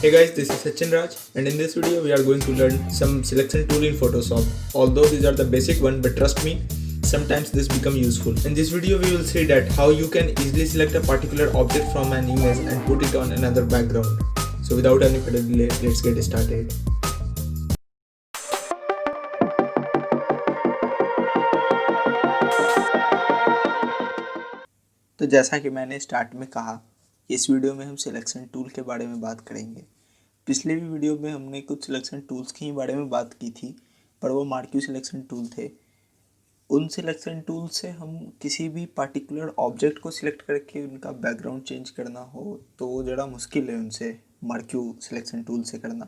Hey guys, this is Sachin Raj, and in this video we are going to learn some selection tool in Photoshop. Although these are the basic one, but trust me, sometimes this become useful. In this video we will see that how you can easily select a particular object from an image and put it on another background. So without any further delay, let's get started. तो जैसा कि मैंने start में कहा, इस video में हम selection tool के बारे में बात करेंगे। पिछले भी वीडियो में हमने कुछ सिलेक्शन टूल्स के बारे में बात की थी, पर वो मार्क्यू सिलेक्शन टूल थे। उन सिलेक्शन टूल से हम किसी भी पार्टिकुलर ऑब्जेक्ट को सिलेक्ट करके उनका बैकग्राउंड चेंज करना हो तो वो ज़रा मुश्किल है उनसे मार्क्यू सिलेक्शन टूल से करना।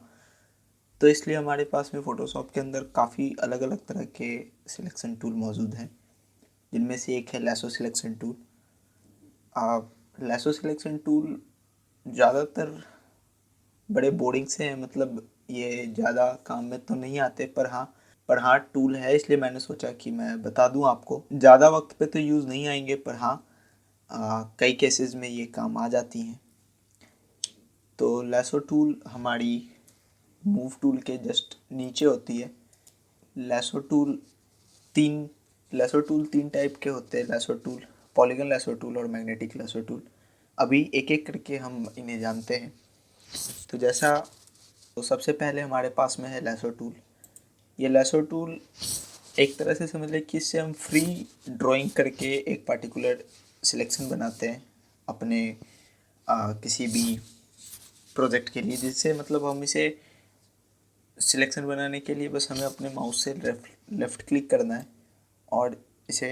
तो इसलिए हमारे पास में फ़ोटोशॉप के अंदर काफ़ी अलग अलग तरह के सिलेक्शन टूल मौजूद हैं, जिनमें से एक है lasso selection tool. Lasso selection tool ज़्यादातर बड़े बोरिंग से हैं, मतलब ये ज़्यादा काम में तो नहीं आते, पर हाँ टूल है, इसलिए मैंने सोचा कि मैं बता दूं आपको। ज़्यादा वक्त पे तो यूज़ नहीं आएंगे, पर हाँ कई केसेस में ये काम आ जाती हैं। तो लैसो टूल हमारी मूव टूल के जस्ट नीचे होती है। लैसो टूल तीन टाइप के होते हैं। Lasso tool, polygon lasso tool और मैग्नेटिक लैसो टूल। अभी एक एक करके हम इन्हें जानते हैं। तो सबसे पहले हमारे पास में है लैसो टूल। ये लैसो टूल एक तरह से समझ लें कि इससे हम फ्री ड्राइंग करके एक पार्टिकुलर सिलेक्शन बनाते हैं अपने किसी भी प्रोजेक्ट के लिए, जिससे मतलब हम इसे सिलेक्शन बनाने के लिए बस हमें अपने माउस से लेफ़्ट क्लिक करना है और इसे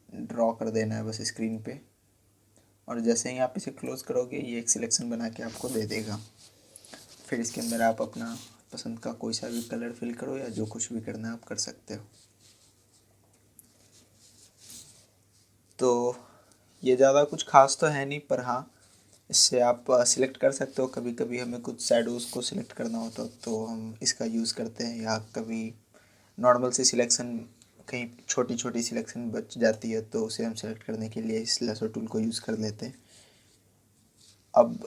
ड्रॉ कर देना है बस स्क्रीन पे, और जैसे ही आप इसे क्लोज़ करोगे ये एक सिलेक्शन बना के आपको दे देगा। फिर इसके अंदर आप अपना पसंद का कोई सा भी कलर फिल करो या जो कुछ भी करना है आप कर सकते हो। तो ये ज़्यादा कुछ खास तो है नहीं, पर हाँ इससे आप सिलेक्ट कर सकते हो। कभी कभी हमें कुछ शैडोज़ को सिलेक्ट करना होता तो हम इसका यूज़ करते हैं, या कभी नॉर्मल से सिलेक्शन कहीं छोटी छोटी सिलेक्शन बच जाती है तो उसे हम सिलेक्ट करने के लिए इस लैसो टूल को यूज़ कर लेते हैं। अब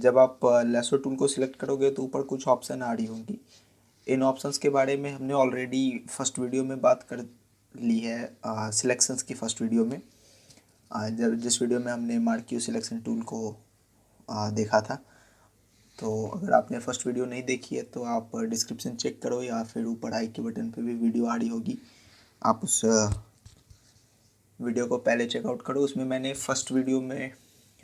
जब आप लैसो टूल को सिलेक्ट करोगे तो ऊपर कुछ ऑप्शन आ रही होंगी। इन ऑप्शंस के बारे में हमने ऑलरेडी फर्स्ट वीडियो में बात कर ली है, सिलेक्शंस की फर्स्ट वीडियो में, जिस वीडियो में हमने मार्क्यू सिलेक्शन टूल को देखा था। तो अगर आपने फर्स्ट वीडियो नहीं देखी है तो आप डिस्क्रिप्शन चेक करो, या फिर ऊपर आई के बटन पे भी वीडियो आ रही होगी, आप उस वीडियो को पहले चेकआउट करो। उसमें मैंने फर्स्ट वीडियो में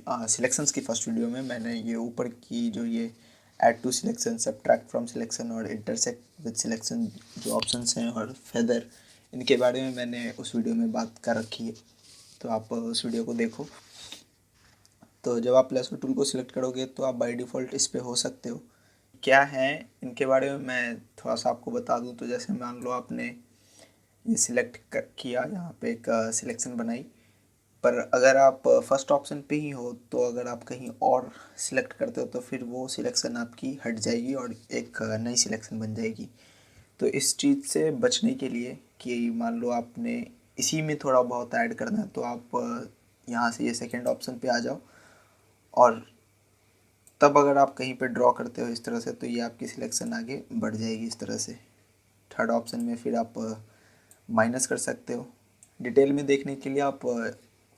सिलेक्शंस की फर्स्ट वीडियो में मैंने ये ऊपर की जो ये add to selection, subtract from selection और इंटरसेक्ट विद सिलेक्शन जो ऑप्शंस हैं और फेदर, इनके बारे में मैंने उस वीडियो में बात कर रखी है, तो आप उस वीडियो को देखो। तो जब आप लैसो टूल को सिलेक्ट करोगे तो आप बाय डिफ़ॉल्ट इस पे हो सकते हो। क्या है इनके बारे में मैं थोड़ा सा आपको बता दूं। तो जैसे मान लो आपने ये सिलेक्ट किया, यहाँ पे एक सिलेक्शन बनाई, पर अगर आप फर्स्ट ऑप्शन पे ही हो तो अगर आप कहीं और सिलेक्ट करते हो तो फिर वो सिलेक्शन आपकी हट जाएगी और एक नई सिलेक्शन बन जाएगी। तो इस चीज़ से बचने के लिए कि मान लो आपने इसी में थोड़ा बहुत ऐड करना है, तो आप यहाँ से ये सेकंड ऑप्शन पे आ जाओ, और तब अगर आप कहीं पे ड्रॉ करते हो इस तरह से तो ये आपकी सिलेक्शन आगे बढ़ जाएगी इस तरह से। थर्ड ऑप्शन में फिर आप माइनस कर सकते हो। डिटेल में देखने के लिए आप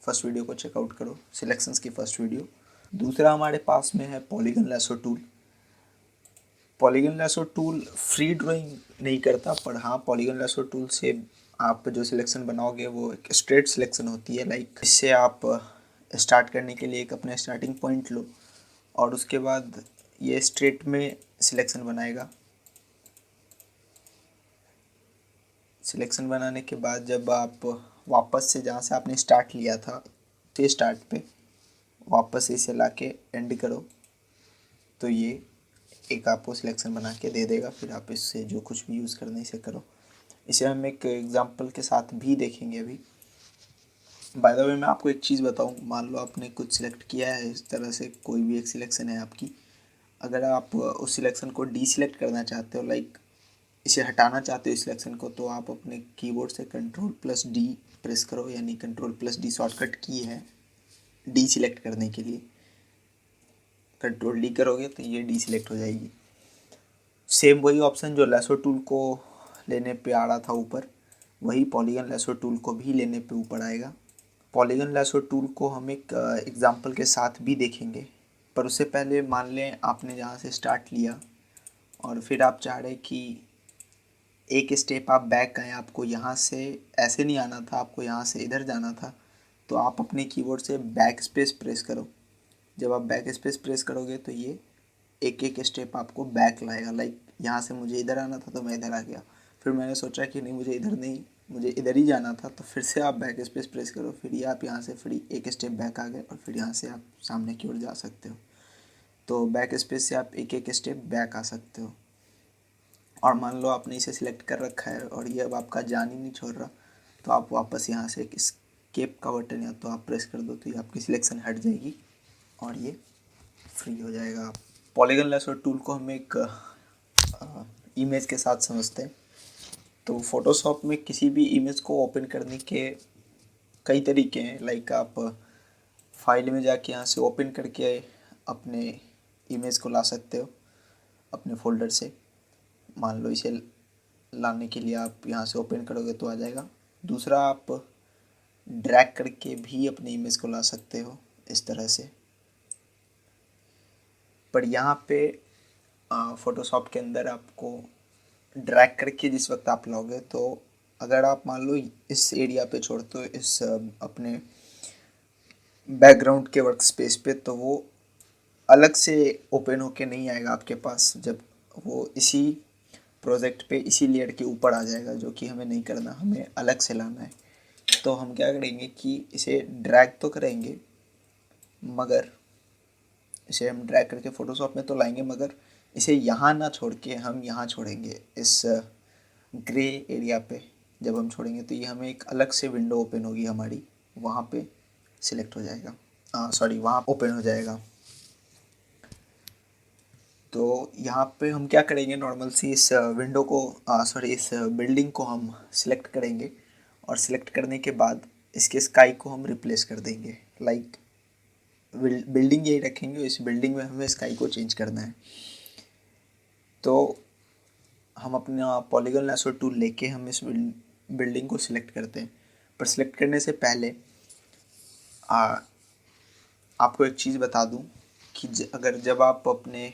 फर्स्ट वीडियो को चेकआउट करो, सिलेक्शंस की फर्स्ट वीडियो। दूसरा हमारे पास में है polygon lasso tool. Polygon lasso tool free drawing नहीं करता, पर हाँ पॉलीगन लैसो टूल से आप जो सिलेक्शन बनाओगे वो एक स्ट्रेट सिलेक्शन होती है। लाइक इससे आप स्टार्ट करने के लिए एक अपने स्टार्टिंग पॉइंट लो और उसके बाद ये स्ट्रेट में सिलेक्शन बनाएगा। सिलेक्शन बनाने के बाद जब आप वापस से जहाँ से आपने स्टार्ट लिया था तो स्टार्ट पे वापस इसे ला के एंड करो तो ये एक आपको सिलेक्शन बना के दे देगा। फिर आप इससे जो कुछ भी यूज़ करना है इसे करो। इसे हम एक एग्जांपल के साथ भी देखेंगे अभी। बाय द वे मैं आपको एक चीज़ बताऊं, मान लो आपने कुछ सिलेक्ट किया है इस तरह से, कोई भी एक सिलेक्शन है आपकी, अगर आप उस सिलेक्शन को डीसिलेक्ट करना चाहते हो, लाइक इसे हटाना चाहते हो इस सिलेक्शन को, तो आप अपने कीबोर्ड से Ctrl+D प्रेस करो, यानी Ctrl+D शॉर्टकट की है डी सिलेक्ट करने के लिए। कंट्रोल डी करोगे तो ये डी सिलेक्ट हो जाएगी। सेम वही ऑप्शन जो लेसो टूल को लेने पे आ रहा था ऊपर, वही पॉलीगन लेसो टूल को भी लेने पे ऊपर आएगा। पॉलीगन लेसो टूल को हम एक एग्जांपल के साथ भी देखेंगे, पर उससे पहले मान लें आपने जहाँ से स्टार्ट लिया और फिर आप चाह रहे कि एक स्टेप आप बैक आए, आपको यहाँ से ऐसे नहीं आना था, आपको यहाँ से इधर जाना था, तो आप अपने कीबोर्ड से बैक स्पेस प्रेस करो। जब आप बैक स्पेस प्रेस करोगे तो ये एक एक स्टेप आपको बैक लाएगा। लाइक यहाँ से मुझे इधर आना था तो मैं इधर आ गया, फिर मैंने सोचा कि नहीं मुझे इधर नहीं, मुझे इधर ही जाना था, तो फिर से आप बैक स्पेस प्रेस करो, फिर ये आप यहाँ से फिर एक स्टेप बैक आ गए और फिर यहाँ से आप सामने की ओर जा सकते हो। तो बैक स्पेस से आप एक एक स्टेप बैक आ सकते हो। और मान लो आपने इसे सिलेक्ट कर रखा है और ये अब आपका जान ही नहीं छोड़ रहा, तो आप वापस यहाँ से एक स्केप का बटन या तो आप प्रेस कर दो तो ये आपकी सिलेक्शन हट जाएगी और ये फ्री हो जाएगा। पॉलीगन लेसो टूल को हम एक इमेज के साथ समझते हैं। तो फोटोशॉप में किसी भी इमेज को ओपन करने के कई तरीके हैं। लाइक आप फाइल में जाके यहाँ से ओपन करके अपने इमेज को ला सकते हो अपने फोल्डर से। मान लो इसे लाने के लिए आप यहाँ से ओपन करोगे तो आ जाएगा। दूसरा, आप ड्रैग करके भी अपने इमेज को ला सकते हो इस तरह से। पर यहाँ पे फ़ोटोशॉप के अंदर आपको ड्रैग करके जिस वक्त आप लाओगे, तो अगर आप मान लो इस एरिया पे छोड़ते हो, इस अपने बैकग्राउंड के वर्क स्पेस पे, तो वो अलग से ओपन होके नहीं आएगा आपके पास। जब वो इसी प्रोजेक्ट पे इसी लेयर के ऊपर आ जाएगा, जो कि हमें नहीं करना, हमें अलग से लाना है। तो हम क्या करेंगे कि इसे ड्रैग तो करेंगे, मगर इसे हम ड्रैग करके फ़ोटोशॉप में तो लाएंगे, मगर इसे यहाँ ना छोड़ के हम यहाँ छोड़ेंगे इस ग्रे एरिया पे। जब हम छोड़ेंगे तो ये हमें एक अलग से विंडो ओपन होगी हमारी, वहाँ पे सिलेक्ट हो जाएगा, वहाँ ओपन हो जाएगा। तो यहाँ पे हम क्या करेंगे, नॉर्मल सी इस विंडो को इस बिल्डिंग को हम सिलेक्ट करेंगे और सिलेक्ट करने के बाद इसके स्काई को हम रिप्लेस कर देंगे। लाइक बिल्डिंग यही रखेंगे, इस बिल्डिंग में हमें स्काई को चेंज करना है। तो हम अपना पॉलीगन लेसो टूल लेके हम इस बिल्डिंग को सिलेक्ट करते हैं। पर सिलेक्ट करने से पहले आपको एक चीज़ बता दूं कि अगर जब आप अपने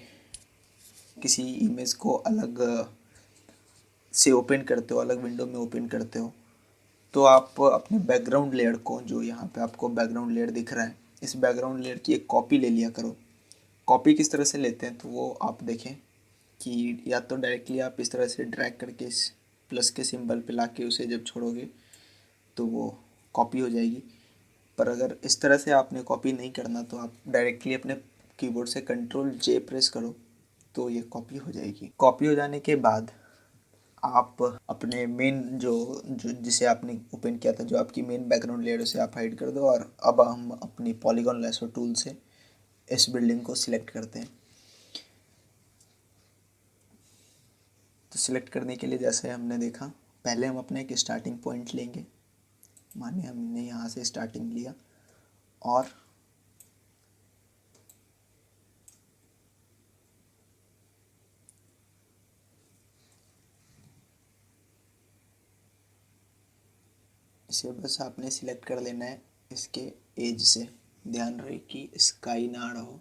किसी इमेज को अलग से ओपन करते हो, अलग विंडो में ओपन करते हो, तो आप अपने बैकग्राउंड लेयर को, जो यहाँ पे आपको बैकग्राउंड लेयर दिख रहा है, इस बैकग्राउंड लेयर की एक कॉपी ले लिया करो। कॉपी किस तरह से लेते हैं तो वो आप देखें कि या तो डायरेक्टली आप इस तरह से ड्रैग करके इस प्लस के सिंबल पे लाके उसे जब छोड़ोगे तो वो कॉपी हो जाएगी। पर अगर इस तरह से आपने कॉपी नहीं करना तो आप डायरेक्टली अपने कीबोर्ड से कंट्रोल जे प्रेस करो तो ये कॉपी हो जाएगी। कॉपी हो जाने के बाद आप अपने मेन जो जिसे आपने ओपन किया था, जो आपकी मेन बैकग्राउंड लेयर, उसे आप हाइड कर दो। और अब हम अपनी पॉलीगन लेसो टूल से इस बिल्डिंग को सिलेक्ट करते हैं। तो सिलेक्ट करने के लिए जैसे हमने देखा, पहले हम अपने एक स्टार्टिंग पॉइंट लेंगे। मानिए हमने यहाँ से स्टार्टिंग लिया और इसे बस आपने सिलेक्ट कर लेना है इसके एज से। ध्यान रहे कि स्काई ना रहो।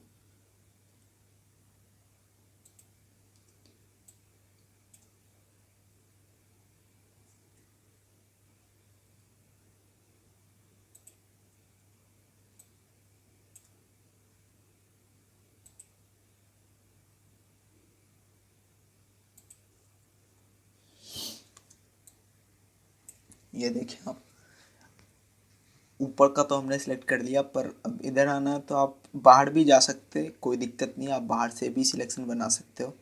ये देखें, आप ऊपर का तो हमने सिलेक्ट कर लिया, पर अब इधर आना है तो आप बाहर भी जा सकते, कोई दिक्कत नहीं, आप बाहर से भी सिलेक्शन बना सकते हो।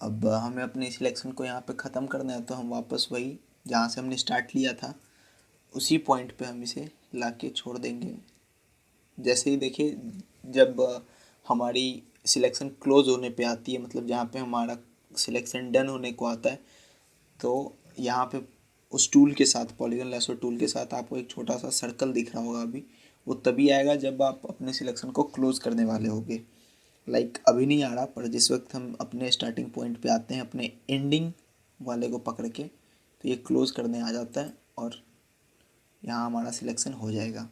अब हमें अपने सिलेक्शन को यहाँ पे ख़त्म करना है, तो हम वापस वही जहाँ से हमने स्टार्ट लिया था उसी पॉइंट पे हम इसे ला के छोड़ देंगे। जैसे ही देखिए, जब हमारी सिलेक्शन क्लोज होने पे आती है, मतलब जहाँ पे हमारा सिलेक्शन डन होने को आता है, तो यहाँ पे उस टूल के साथ, पॉलीगन लैसो टूल के साथ आपको एक छोटा सा सर्कल दिख रहा होगा अभी, वो तभी आएगा जब आप अपने सिलेक्शन को क्लोज करने वाले होगे। लाइक अभी नहीं आ रहा, पर जिस वक्त हम अपने स्टार्टिंग पॉइंट पे आते हैं अपने एंडिंग वाले को पकड़ के, तो ये क्लोज करने आ जाता है और यहाँ हमारा सिलेक्शन हो जाएगा।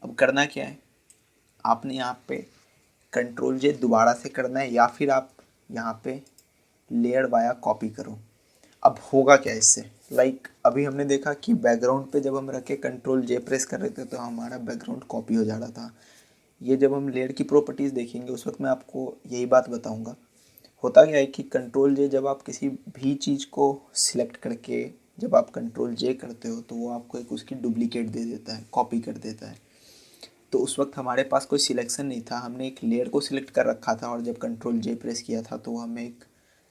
अब करना क्या है, आपने यहाँ पे कंट्रोल जे दोबारा से करना है, या फिर आप यहाँ पे लेयर वाया कॉपी करो। अब होगा क्या इससे, लाइक अभी हमने देखा कि बैकग्राउंड पे जब हम रखे कंट्रोल जे प्रेस कर रहे थे तो हमारा बैकग्राउंड कॉपी हो जा रहा था। ये जब हम लेयर की प्रॉपर्टीज़ देखेंगे उस वक्त मैं आपको यही बात बताऊंगा। होता क्या है कि कंट्रोल जे जब आप किसी भी चीज़ को सिलेक्ट करके जब आप कंट्रोल जे करते हो तो वो आपको एक उसकी डुप्लीकेट दे देता है, कॉपी कर देता है। तो उस वक्त हमारे पास कोई सिलेक्शन नहीं था, हमने एक लेयर को सिलेक्ट कर रखा था और जब कंट्रोल जे प्रेस किया था तो हमें एक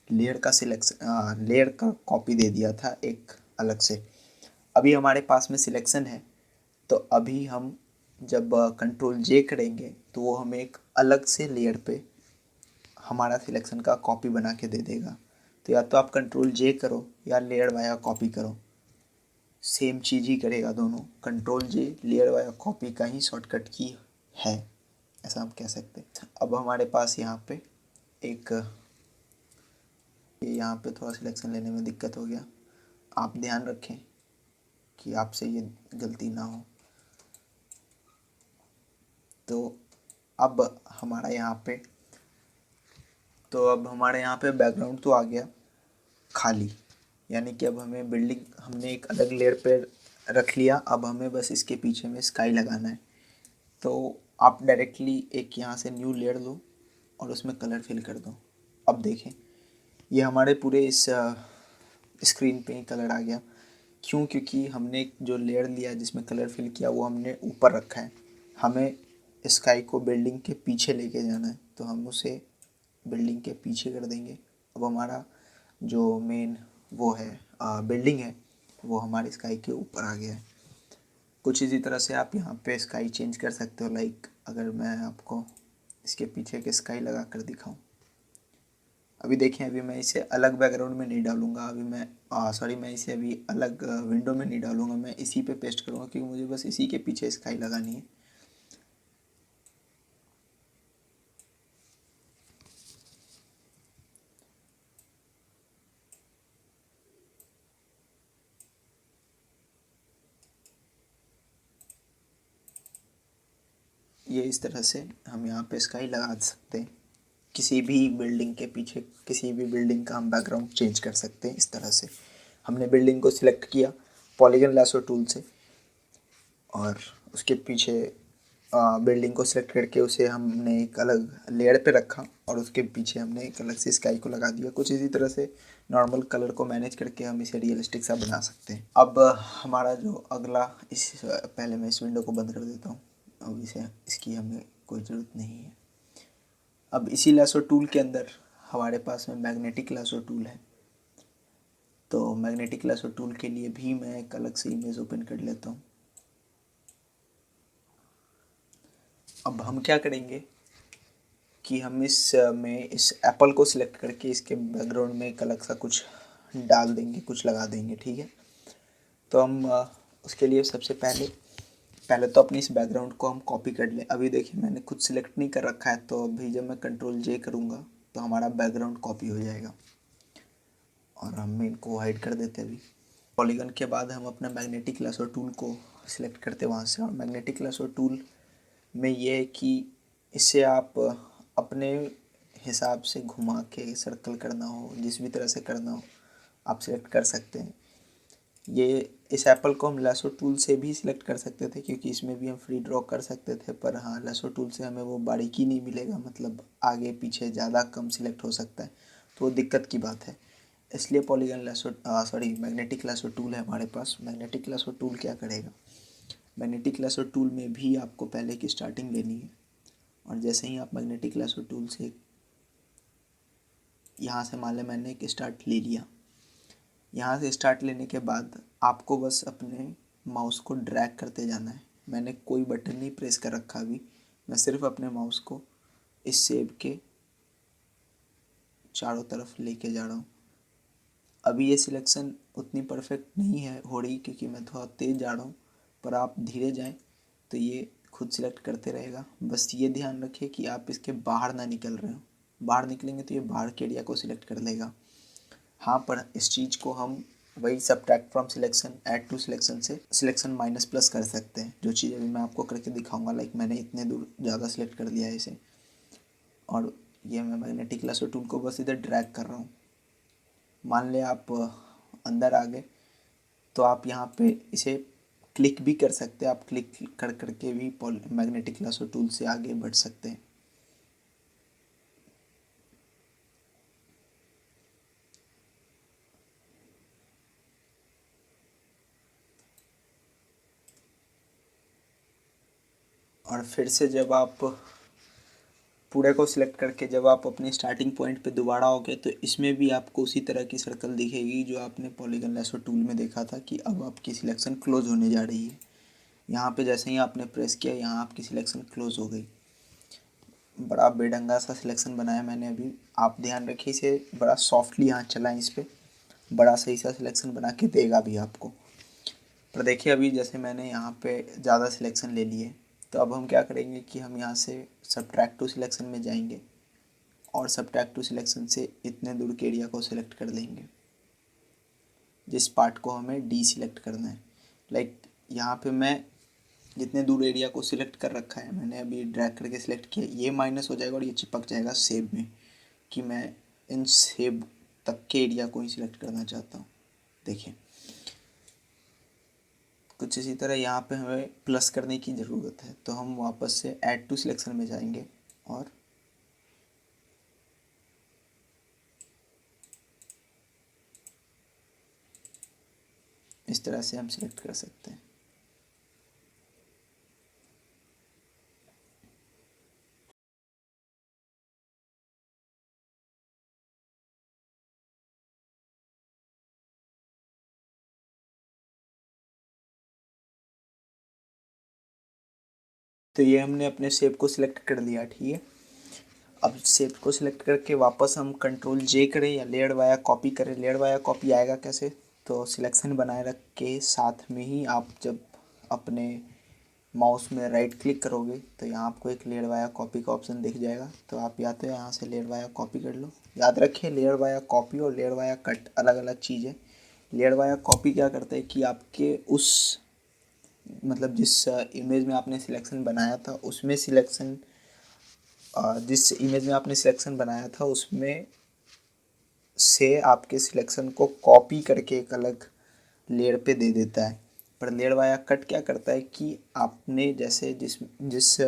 लेयर का सिलेक्शन, लेयर का कॉपी दे दिया था एक अलग से। अभी हमारे पास में सिलेक्शन है, तो अभी हम जब कंट्रोल जे करेंगे तो वो हमें एक अलग से लेयर पे हमारा सिलेक्शन का कॉपी बना के दे देगा। तो या तो आप कंट्रोल जे करो या लेयर वाया कॉपी करो, सेम चीज़ ही करेगा दोनों। कंट्रोल जे लेयर वाया कॉपी का ही शॉर्टकट की है, ऐसा हम कह सकते हैं। अब हमारे पास यहाँ पे एक, यहाँ पे थोड़ा सिलेक्शन लेने में दिक्कत हो गया, आप ध्यान रखें कि आपसे ये गलती ना हो। तो अब हमारे यहाँ पे बैकग्राउंड तो आ गया खाली, यानी कि अब हमें बिल्डिंग हमने एक अलग लेयर पे रख लिया, अब हमें बस इसके पीछे में स्काई लगाना है। तो आप डायरेक्टली एक यहाँ से न्यू लेयर लो और उसमें कलर फिल कर दो। अब देखें ये हमारे पूरे इस स्क्रीन पे ही कलर आ गया। क्यों? क्योंकि हमने जो लेयर लिया जिसमें कलर फिल किया वो हमने ऊपर रखा है, हमें स्काई को बिल्डिंग के पीछे लेके जाना है, तो हम उसे बिल्डिंग के पीछे कर देंगे। अब हमारा जो मेन वो है बिल्डिंग है वो हमारे स्काई के ऊपर आ गया है। कुछ इसी तरह से आप यहाँ पे स्काई चेंज कर सकते हो। लाइक अगर मैं आपको इसके पीछे के स्काई लगा कर दिखाऊं, अभी देखें, अभी मैं इसे अलग बैकग्राउंड में नहीं डालूंगा, अभी मैं इसे अभी अलग विंडो में नहीं डालूंगा, मैं इसी पे पेस्ट करूँगा क्योंकि मुझे बस इसी के पीछे स्काई लगानी है। ये इस तरह से हम यहाँ पे स्काई लगा सकते हैं। किसी भी बिल्डिंग के पीछे किसी भी बिल्डिंग का हम बैकग्राउंड चेंज कर सकते हैं इस तरह से। हमने बिल्डिंग को सिलेक्ट किया पॉलीगन लैसो टूल से और उसके पीछे बिल्डिंग को सिलेक्ट करके उसे हमने एक अलग लेयर पे रखा और उसके पीछे हमने एक अलग से स्काई को लगा दिया। कुछ इसी तरह से नॉर्मल कलर को मैनेज करके हम इसे रियलिस्टिक सा बना सकते हैं। अब हमारा जो अगला, पहले मैं इस विंडो को बंद कर देता हूँ, अब इसकी हमें कोई ज़रूरत नहीं है। अब इसी लैसो टूल के अंदर हमारे पास में मैग्नेटिक लैसो टूल है, तो मैग्नेटिक लैसो टूल के लिए भी मैं एक अलग से इमेज ओपन कर लेता हूँ। अब हम क्या करेंगे कि हम इस एप्पल को सिलेक्ट करके इसके बैकग्राउंड में एक अलग सा कुछ डाल देंगे, कुछ लगा देंगे, ठीक है। तो हम उसके लिए सबसे पहले तो अपनी इस बैकग्राउंड को हम कॉपी कर लें। अभी देखिए मैंने खुद सिलेक्ट नहीं कर रखा है, तो अभी जब मैं कंट्रोल जे करूँगा तो हमारा बैकग्राउंड कॉपी हो जाएगा और हम इनको हाइड कर देते हैं। अभी पॉलीगन के बाद हम अपना मैग्नेटिक लैसो टूल को सिलेक्ट करते हैं वहाँ से, और मैग्नेटिक लैसो टूल में ये है कि इससे आप अपने हिसाब से घुमा के सर्कल करना हो, जिस भी तरह से करना हो आप सिलेक्ट कर सकते हैं। ये इस एप्पल को हम लैसो टूल से भी सिलेक्ट कर सकते थे क्योंकि इसमें भी हम फ्री ड्रॉ कर सकते थे, पर हाँ लैसो टूल से हमें वो बारीकी नहीं मिलेगा, मतलब आगे पीछे ज़्यादा कम सिलेक्ट हो सकता है, तो वो दिक्कत की बात है। इसलिए मैग्नेटिक लैसो टूल है हमारे पास। मैग्नेटिक लैसो टूल क्या करेगा, मैग्नेटिक लैसो टूल में भी आपको पहले की स्टार्टिंग लेनी है, और जैसे ही आप मैग्नेटिक लैसो टूल से यहाँ से मान लें मैंने एक स्टार्ट ले लिया, यहाँ से स्टार्ट लेने के बाद आपको बस अपने माउस को ड्रैग करते जाना है। मैंने कोई बटन नहीं प्रेस कर रखा अभी, मैं सिर्फ अपने माउस को इस शेप के चारों तरफ लेके जा रहा हूँ। अभी ये सिलेक्शन उतनी परफेक्ट नहीं है हो रही क्योंकि मैं थोड़ा तेज़ जा रहा हूँ, पर आप धीरे जाएं तो ये खुद सिलेक्ट करते रहेगा। बस ये ध्यान रखिए कि आप इसके बाहर ना निकल रहे हो, बाहर निकलेंगे तो ये बाहर के एरिया को सिलेक्ट कर लेगा। हाँ, पर इस चीज़ को हम वही subtract from selection add to selection से सिलेक्शन माइनस प्लस कर सकते हैं, जो चीज़ अभी मैं आपको करके दिखाऊंगा। लाइक मैंने इतने दूर ज़्यादा सिलेक्ट कर लिया है इसे, और ये मैं मैग्नेटिक लेसर टूल को बस इधर ड्रैग कर रहा हूँ। मान लें आप अंदर आ गए तो आप यहाँ पे इसे क्लिक भी कर सकते हैं। आप क्लिक कर करके भी मैग्नेटिक लेसर टूल से आगे बढ़ सकते हैं। और फिर से जब आप पूरे को सिलेक्ट करके जब आप अपने स्टार्टिंग पॉइंट पे दोबारा आओगे तो इसमें भी आपको उसी तरह की सर्कल दिखेगी जो आपने पॉलीगन लेसर टूल में देखा था कि अब आपकी सिलेक्शन क्लोज होने जा रही है। यहाँ पे जैसे ही आपने प्रेस किया, यहाँ आपकी सिलेक्शन क्लोज हो गई। बड़ा बेढंगा सा सिलेक्शन बनाया मैंने अभी, आप ध्यान रखिए इसे बड़ा सॉफ्टली हाथ चलाएं इस पर, बड़ा सही सा सिलेक्शन बना के देगा भी आपको। पर देखिए अभी जैसे मैंने यहाँ पे ज़्यादा सिलेक्शन ले लिए, तो अब हम क्या करेंगे कि हम यहाँ से सब्ट्रैक्ट टू सिलेक्शन में जाएंगे और सब्ट्रैक्ट टू सिलेक्शन से इतने दूर के एरिया को सिलेक्ट कर लेंगे जिस पार्ट को हमें डी सिलेक्ट करना है। लाइक यहाँ पे मैं जितने दूर एरिया को सिलेक्ट कर रखा है, मैंने अभी ड्रैग करके सिलेक्ट किया, ये माइनस हो जाएगा और ये चिपक जाएगा सेब में, कि मैं इन सेब तक के एरिया को ही सिलेक्ट करना चाहता हूँ। देखिए कुछ इसी तरह यहाँ पे हमें प्लस करने की ज़रूरत है, तो हम वापस से ऐड टू सिलेक्शन में जाएंगे और इस तरह से हम सिलेक्ट कर सकते हैं। तो ये हमने अपने शेप को सिलेक्ट कर लिया, ठीक है। अब शेप को सिलेक्ट करके वापस हम कंट्रोल जे करें या लेयर वाया कॉपी करें। लेयर वाया कॉपी आएगा कैसे, तो सिलेक्शन बनाए रख के साथ में ही आप जब अपने माउस में राइट क्लिक करोगे तो यहाँ आपको एक लेयर वाया कॉपी का ऑप्शन दिख जाएगा, तो आप या तो यहाँ से लेयर वाया कॉपी कर लो। याद रखिए लेयर वाया कॉपी और लेयर वाया कट अलग अलग चीज़ है। लेयर वाया कॉपी क्या करता है कि आपके उस मतलब जिस इमेज में आपने सिलेक्शन बनाया था उसमें सिलेक्शन जिस इमेज में आपने सिलेक्शन बनाया था उसमें से आपके सिलेक्शन को कॉपी करके एक अलग लेयर पे दे देता है। पर लेयर वाया कट क्या करता है कि आपने जैसे जिस जिस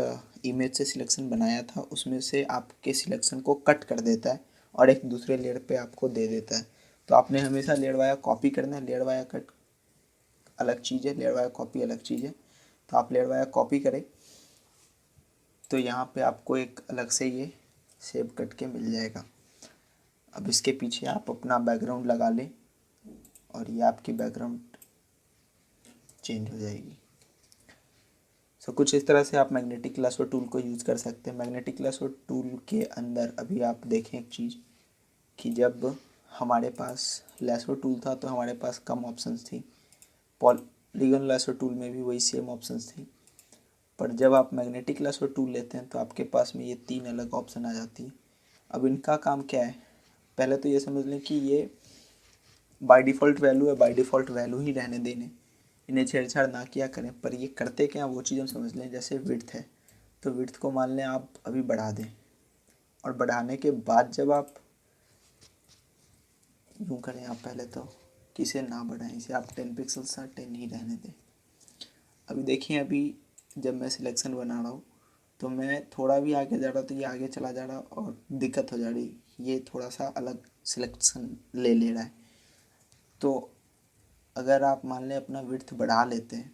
इमेज से सिलेक्शन बनाया था उसमें से आपके सिलेक्शन को कट कर देता है और एक दूसरे लेयर पे आपको दे देता है। तो आपने हमेशा लेयर वाया कॉपी करना है, लेयर वाया कट अलग चीज़ है, लेयर वाया कॉपी अलग चीज़ है। तो आप लेयर वाया कॉपी करें तो यहाँ पे आपको एक अलग से ये शेप कट के मिल जाएगा। अब इसके पीछे आप अपना बैकग्राउंड लगा लें और ये आपकी बैकग्राउंड चेंज हो जाएगी। सो कुछ इस तरह से आप मैग्नेटिक लेसर टूल को यूज़ कर सकते हैं। मैग्नेटिक लेसर टूल के अंदर अभी आप देखें एक चीज़ कि जब हमारे पास लेसर टूल था तो हमारे पास कम ऑप्शंस थी, पॉलीगन लेसर टूल में भी वही सेम ऑप्शंस थी। पर जब आप मैग्नेटिक लेसर टूल लेते हैं तो आपके पास में ये 3 अलग ऑप्शन आ जाती है। अब इनका काम क्या है, पहले तो ये समझ लें कि ये बाय डिफ़ॉल्ट वैल्यू है, बाय डिफ़ॉल्ट वैल्यू ही रहने देने, इन्हें छेड़छाड़ ना किया करें। पर ये करते क्या वो चीज़ हम समझ लें। जैसे विड्थ है तो विड्थ को मान लें आप अभी बढ़ा दें और बढ़ाने के बाद जब आप यूँ करें, आप पहले तो किसे ना बढ़ाएं, इसे आप 10 पिक्सल्स 10 ही रहने दें। अभी देखिए अभी जब मैं सिलेक्शन बना रहा हूँ तो मैं थोड़ा भी आगे जा रहा तो ये आगे चला जा रहा और दिक्कत हो जा रही, ये थोड़ा सा अलग सिलेक्शन ले रहा है। तो अगर आप मान लें अपना विड्थ बढ़ा लेते हैं,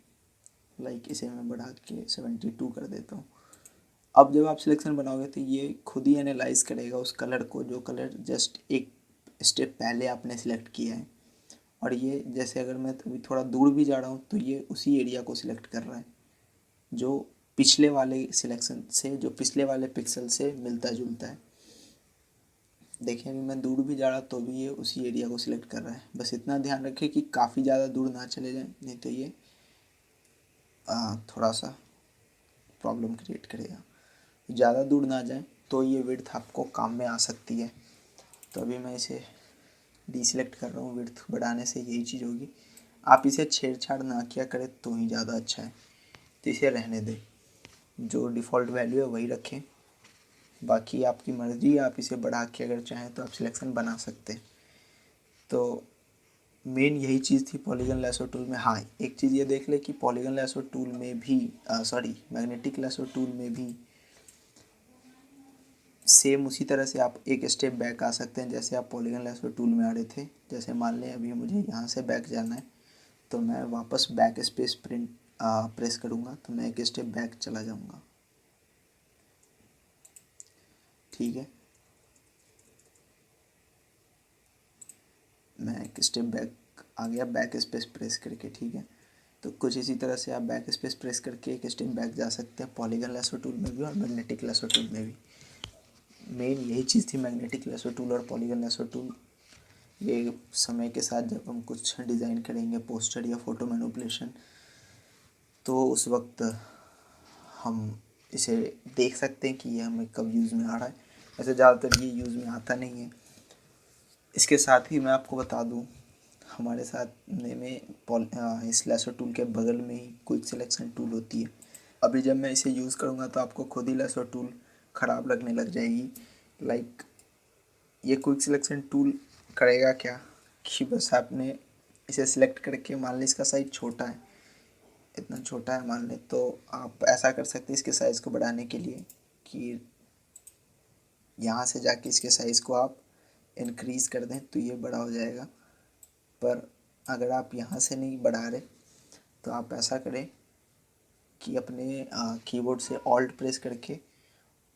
लाइक इसे मैं बढ़ा के 72 कर देता हूँ। अब जब आप सिलेक्शन बनाओगे तो ये खुद ही एनालाइज करेगा उस कलर को जो कलर जस्ट एक स्टेप पहले आपने सिलेक्ट किया है। और ये जैसे अगर मैं अभी थोड़ा दूर भी जा रहा हूँ तो ये उसी एरिया को सिलेक्ट कर रहा है जो पिछले वाले सिलेक्शन से, जो पिछले वाले पिक्सल से मिलता जुलता है। देखिए अभी मैं दूर भी जा रहा तो भी ये उसी एरिया को सिलेक्ट कर रहा है। बस इतना ध्यान रखें कि काफ़ी ज़्यादा दूर ना चले जाएं, नहीं तो ये थोड़ा सा प्रॉब्लम क्रिएट करेगा। ज़्यादा दूर ना जाएं तो ये विड्थ आपको काम में आ सकती है। तो अभी मैं इसे डीसिलेक्ट कर रहा हूँ। विड्थ बढ़ाने से यही चीज़ होगी। आप इसे छेड़छाड़ ना किया करें तो ही ज़्यादा अच्छा है। तो इसे रहने दें, जो डिफ़ॉल्ट वैल्यू है वही रखें। बाकी आपकी मर्ज़ी, आप इसे बढ़ा के अगर चाहें तो आप सिलेक्शन बना सकते हैं। तो मेन यही चीज़ थी पॉलीगन लैसो टूल में। हाँ, एक चीज़ ये देख ले कि पॉलीगन लैसो टूल में भी मैग्नेटिक लैसो टूल में भी सेम उसी तरह से आप एक स्टेप बैक आ सकते हैं जैसे आप पॉलीगन लैसो टूल में आ रहे थे। जैसे मान लें अभी मुझे यहाँ से बैक जाना है तो मैं वापस बैक स्पेस प्रेस करूँगा तो मैं एक स्टेप बैक चला जाऊँगा। ठीक है, मैं एक स्टेप बैक आ गया बैक स्पेस प्रेस करके। ठीक है, तो कुछ इसी तरह से आप बैक स्पेस प्रेस करके एक स्टेप बैक जा सकते हैं पॉलीगन लैसो टूल में भी और मैग्नेटिक लैसो टूल में भी। मेन यही चीज़ थी मैग्नेटिक लैसो टूल और पॉलीगन लैसो टूल। ये समय के साथ जब हम कुछ डिज़ाइन करेंगे पोस्टर या फ़ोटो मैनिपुलेशन, तो उस वक्त हम इसे देख सकते हैं कि ये हमें कब यूज़ में आ रहा है। वैसे ज़्यादातर ये यूज़ में आता नहीं है। इसके साथ ही मैं आपको बता दूं, हमारे साथ में इस लैसो टूल के बगल में ही क्विक सिलेक्शन टूल होती है। अभी जब मैं इसे यूज़ करूँगा तो आपको खुद ही लैसो टूल ख़राब लगने लग जाएगी। लाइक ये क्विक सिलेक्शन टूल करेगा क्या कि बस आपने इसे सिलेक्ट करके, मान लें इसका साइज़ छोटा है, इतना छोटा है मान लें, तो आप ऐसा कर सकते हैं इसके साइज़ को बढ़ाने के लिए कि यहाँ से जाके इसके साइज़ को आप इंक्रीज़ कर दें तो ये बड़ा हो जाएगा। पर अगर आप यहाँ से नहीं बढ़ा रहे तो आप ऐसा करें कि अपने कीबोर्ड से ऑल्ट प्रेस करके,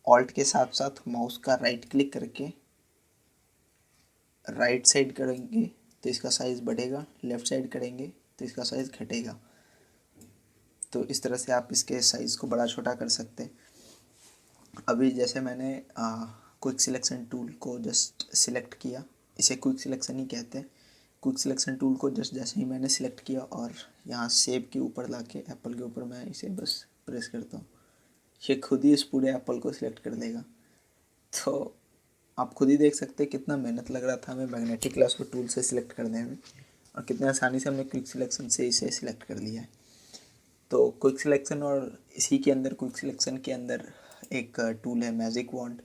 ऑल्ट के साथ साथ माउस का राइट क्लिक करके राइट साइड करेंगे तो इसका साइज़ बढ़ेगा, लेफ़्ट साइड करेंगे तो इसका साइज़ घटेगा। तो इस तरह से आप इसके साइज़ को बड़ा छोटा कर सकते हैं। अभी जैसे मैंने क्विक सिलेक्शन टूल को जस्ट सिलेक्ट किया, इसे क्विक सिलेक्शन ही कहते हैं। क्विक सिलेक्शन टूल को जस्ट जैसे ही मैंने सिलेक्ट किया और यहाँ सेव के ऊपर लाके एप्पल के ऊपर मैं इसे बस प्रेस करता हूँ, ये खुद ही इस पूरे एप्पल को सिलेक्ट कर देगा। तो आप खुद ही देख सकते हैं कितना मेहनत लग रहा था हमें मैग्नेटिक लैसो टूल से सिलेक्ट करने में और कितने आसानी से हमने क्विक सिलेक्शन से इसे सिलेक्ट कर लिया है। तो क्विक सिलेक्शन और इसी के अंदर क्विक सिलेक्शन के अंदर एक टूल है मैजिक वॉन्ड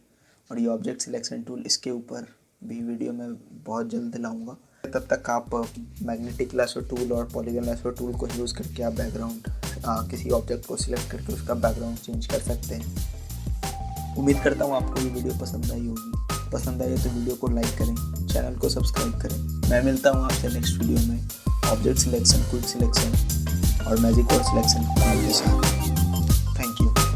और ये ऑब्जेक्ट सिलेक्शन टूल, इसके ऊपर भी वीडियो मैं बहुत जल्द लाऊंगा। तब तक आप मैग्नेटिक लैसो टूल और पॉलीगन लैसो टूल को यूज़ करके आप बैकग्राउंड किसी ऑब्जेक्ट को सिलेक्ट करके उसका बैकग्राउंड चेंज कर सकते हैं। उम्मीद करता हूँ आपको ये वीडियो पसंद आई होगी। पसंद आई तो वीडियो को लाइक करें, चैनल को सब्सक्राइब करें। मैं मिलता हूँ आपसे नेक्स्ट वीडियो में ऑब्जेक्ट सिलेक्शन, क्विक सिलेक्शन और मैजिक वर्ड सिलेक्शन के साथ। Thank you.